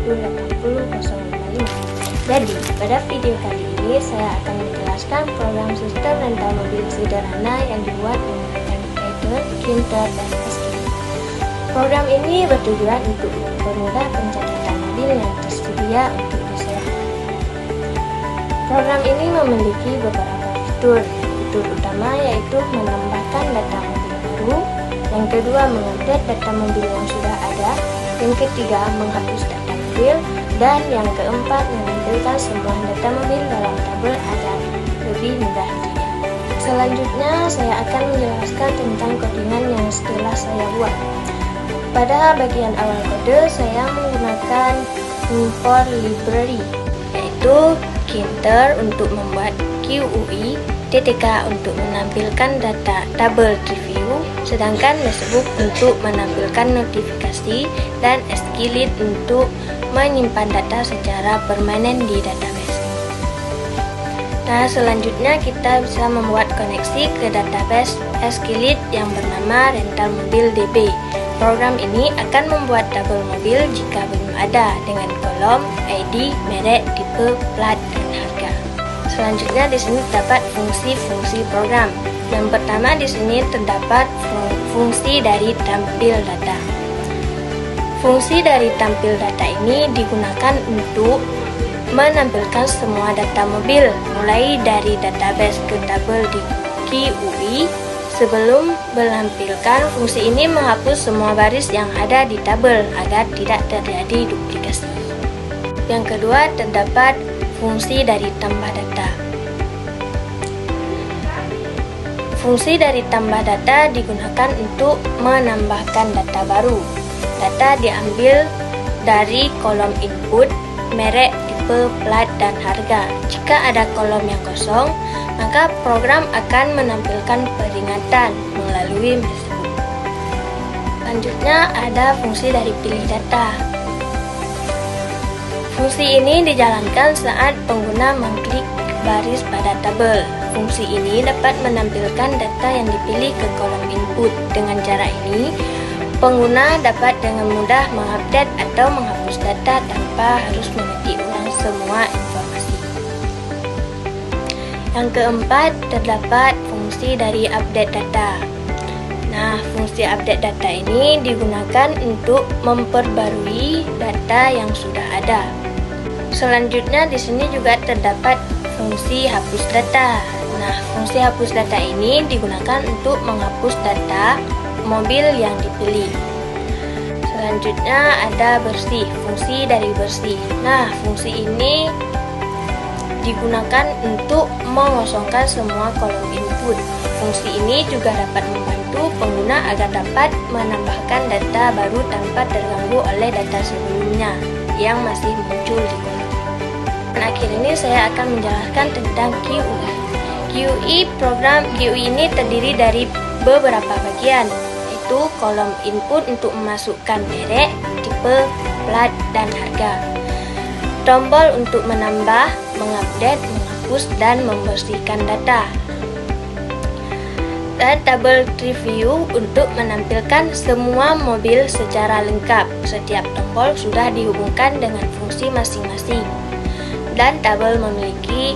8005. Jadi, pada video kali ini saya akan menjelaskan program sistem rental mobil sederhana yang dibuat menggunakan Python, Kinter, dan Escape. Program ini bertujuan untuk mempermudah pencatatan mobil yang tersedia untuk disewa. Program ini memiliki beberapa fitur. Fitur utama yaitu menambahkan data mobil baru, yang kedua mengupdate data mobil yang sudah ada, yang ketiga menghapus data mobil, dan yang keempat menampilkan semua data mobil dalam tabel agar lebih mudah dilihat. Selanjutnya saya akan menjelaskan tentang codingan yang setelah saya buat. Pada bagian awal kode saya menggunakan import library, yaitu Kinter untuk membuat GUI, TTK untuk menampilkan data tabel review, sedangkan Notebook untuk menampilkan notifikasi, dan Escape untuk menyimpan data secara permanen di database. Nah, selanjutnya kita bisa membuat koneksi ke database Escape yang bernama Rental Mobil DB. Program ini akan membuat tabel mobil jika belum ada dengan kolom ID, merek, tipe, plat, dan harga. Selanjutnya di sini terdapat fungsi-fungsi program. Yang pertama di sini terdapat fungsi dari tampil data. Fungsi dari tampil data ini digunakan untuk menampilkan semua data mobil, mulai dari database ke tabel di GUI. Sebelum menampilkan, fungsi ini menghapus semua baris yang ada di tabel agar tidak terjadi duplikasi. Yang kedua terdapat fungsi dari tambah data. Fungsi dari tambah data digunakan untuk menambahkan data baru. Data diambil dari kolom input, merek, tipe, plat, dan harga. Jika ada kolom yang kosong, maka program akan menampilkan peringatan melalui Notebook. Selanjutnya ada fungsi dari pilih data. Fungsi ini dijalankan saat pengguna mengklik baris pada tabel. Fungsi ini dapat menampilkan data yang dipilih ke kolom input. Dengan cara ini, pengguna dapat dengan mudah mengupdate atau menghapus data tanpa harus mengetik ulang semua informasi. Yang keempat, terdapat fungsi dari update data. Nah, fungsi update data ini digunakan untuk memperbarui data yang sudah ada. Selanjutnya di sini juga terdapat fungsi hapus data. Nah, fungsi hapus data ini digunakan untuk menghapus data mobil yang dipilih. Selanjutnya ada bersih, fungsi dari bersih. Nah, fungsi ini digunakan untuk mengosongkan semua kolom input. Fungsi ini juga dapat membantu pengguna agar dapat menambahkan data baru tanpa terganggu oleh data sebelumnya yang masih muncul di kolom. Dan akhir ini saya akan menjelaskan tentang GUI. GUI ini terdiri dari beberapa bagian, yaitu kolom input untuk memasukkan merek, tipe, plat, dan harga. Tombol untuk menambah, mengupdate, menghapus, dan membersihkan data. Dan tabel review untuk menampilkan semua mobil secara lengkap. Setiap tombol sudah dihubungkan dengan fungsi masing-masing. Dan tabel memiliki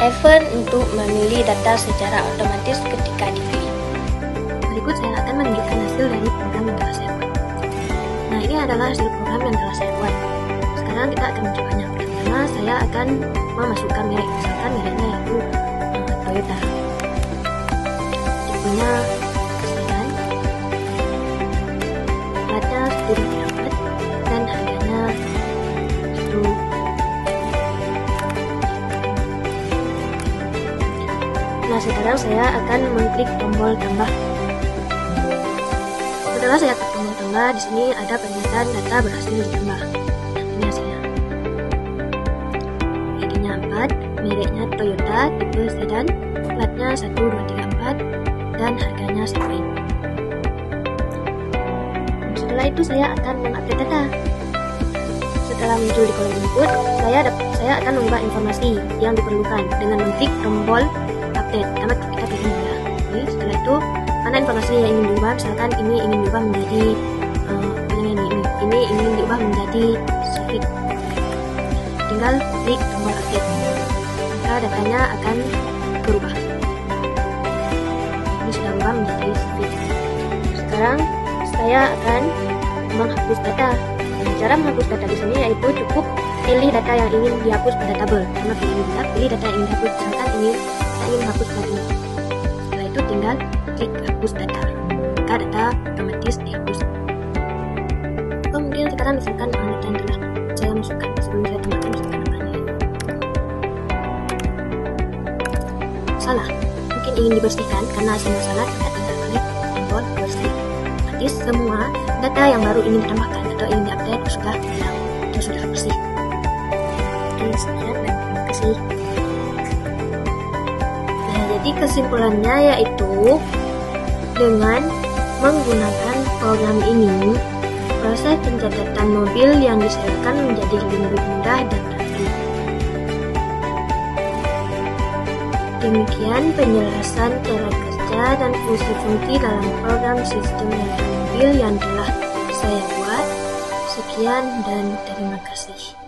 event untuk memilih data secara otomatis ketika dipilih. Berikut saya akan menunjukkan hasil dari program yang telah saya buat. Nah, ini adalah hasil program yang telah saya buat. Sekarang kita akan mencobanya. Pertama, saya akan memasukkan merek, misalkan mereknya yaitu Toyota. Tipenya sedan, platnya 124, dan harganya itu. Nah, sekarang saya akan mengklik tombol tambah. Setelah saya klik tombol tambah, di sini ada peringatan data berhasil ditambah. Ini hasilnya. ID-nya 4, mereknya Toyota, tipe sedan, platnya 1234, dan harganya sekian. Setelah itu saya akan mengupdate data. Setelah muncul di kolom input, saya akan mengubah informasi yang diperlukan dengan mengklik tombol update. Pertama kita pilih ya. Jadi setelah itu mana informasi yang ingin diubah, misalkan ini ingin diubah menjadi ini ingin diubah menjadi Civic. tinggal klik tombol update, maka datanya akan berubah. Ini sudah berubah menjadi zip. Sekarang saya akan menghapus data. Cara menghapus data di sini yaitu cukup pilih data yang ingin dihapus pada tabel. Karena pilih data yang ingin dihapus, misalkan kita ingin menghapus data ini. Setelah itu tinggal klik hapus data, maka data otomatis dihapus. Kemudian sekarang misalkan data yang telah saya masukkan sebelum saya tambahkan, misalkan namanya salah, mungkin ingin dibersihkan karena ada masalah, kita tinggal klik tombol bersih. Otomatis semua data yang baru ingin ditambahkan atau ingin diupdate sudah hilang atau sudah bersih. Oke, sekian dan terima kasih. Nah, jadi kesimpulannya yaitu dengan menggunakan program ini, proses pencatatan mobil yang disediakan menjadi lebih mudah dan rapi. Demikian penjelasan cara kerja dan fungsi-fungsi dalam program sistem data mobil yang telah saya buat. Sekian dan terima kasih.